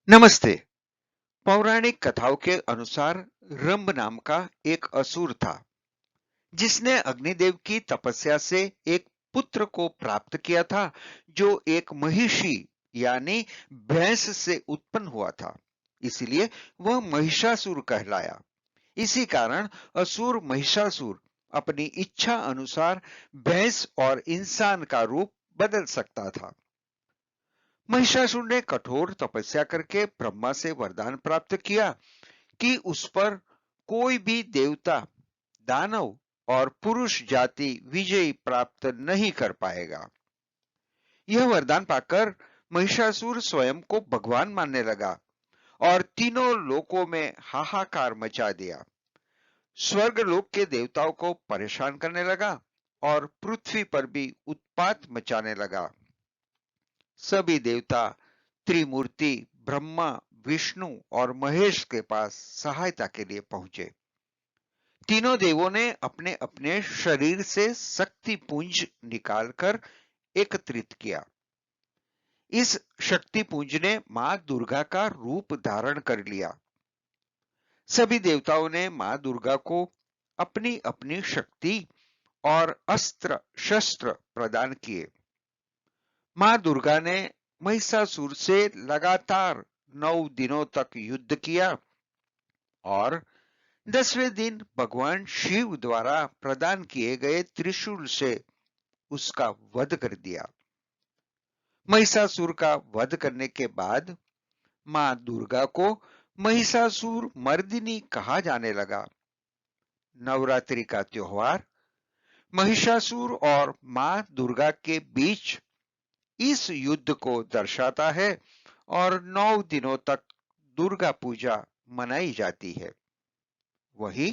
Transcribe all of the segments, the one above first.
नमस्ते। पौराणिक कथाओं के अनुसार रंभ नाम का एक असुर था जिसने अग्निदेव की तपस्या से एक पुत्र को प्राप्त किया था जो एक महिषी यानी भैंस से उत्पन्न हुआ था। इसीलिए वह महिषासुर कहलाया। इसी कारण असुर महिषासुर अपनी इच्छा अनुसार भैंस और इंसान का रूप बदल सकता था। महिषासुर ने कठोर तपस्या करके ब्रह्मा से वरदान प्राप्त किया कि उस पर कोई भी देवता, दानव और पुरुष जाति विजय प्राप्त नहीं कर पाएगा। यह वरदान पाकर महिषासुर स्वयं को भगवान मानने लगा और तीनों लोकों में हाहाकार मचा दिया। स्वर्ग लोक के देवताओं को परेशान करने लगा और पृथ्वी पर भी उत्पात मचाने लगा। सभी देवता त्रिमूर्ति ब्रह्मा, विष्णु और महेश के पास सहायता के लिए पहुंचे। तीनों देवों ने अपने अपने शरीर से शक्ति पुंज निकालकर एकत्रित किया। इस शक्ति पुंज ने मां दुर्गा का रूप धारण कर लिया। सभी देवताओं ने मां दुर्गा को अपनी अपनी शक्ति और अस्त्र शस्त्र प्रदान किए। मां दुर्गा ने महिषासुर से लगातार 9 दिनों तक युद्ध किया और 10वें दिन भगवान शिव द्वारा प्रदान किए गए त्रिशूल से उसका वध कर दिया। महिषासुर का वध करने के बाद मां दुर्गा को महिषासुर मर्दिनी कहा जाने लगा। नवरात्रि का त्योहार महिषासुर और मां दुर्गा के बीच इस युद्ध को दर्शाता है और 9 दिनों तक दुर्गा पूजा मनाई जाती है। वही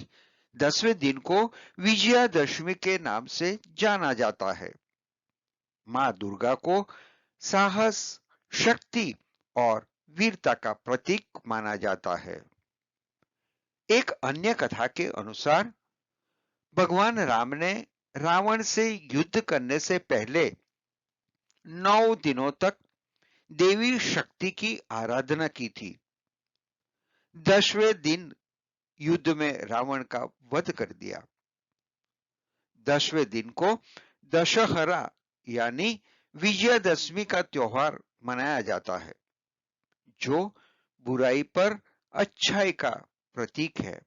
10वें दिन को विजयादशमी के नाम से जाना जाता है। मां दुर्गा को साहस, शक्ति और वीरता का प्रतीक माना जाता है। एक अन्य कथा के अनुसार भगवान राम ने रावण से युद्ध करने से पहले 9 दिनों तक देवी शक्ति की आराधना की थी। 10वें दिन युद्ध में रावण का वध कर दिया। 10वें दिन को दशहरा यानी विजयादशमी का त्योहार मनाया जाता है जो बुराई पर अच्छाई का प्रतीक है।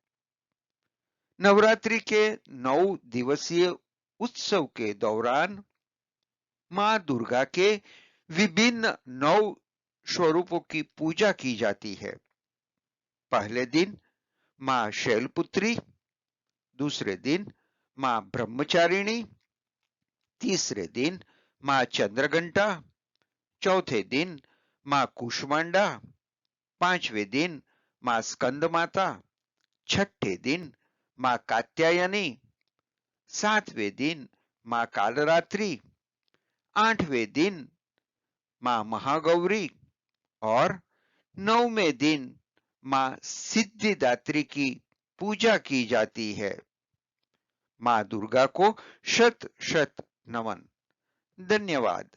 नवरात्रि के 9 दिवसीय उत्सव के दौरान मां दुर्गा के विभिन्न 9 स्वरूपों की पूजा की जाती है। पहले दिन मां शैलपुत्री, दूसरे दिन मां ब्रह्मचारिणी, तीसरे दिन मां चंद्रघंटा, चौथे दिन मां कुष्मांडा, 5वें दिन मां स्कंद माता, छठे दिन मां कात्यायनी, 7वें दिन मां कालरात्रि, 8वें दिन मां महागौरी और 9वें दिन मां सिद्धिदात्री की पूजा की जाती है। मां दुर्गा को शत शत नमन। धन्यवाद।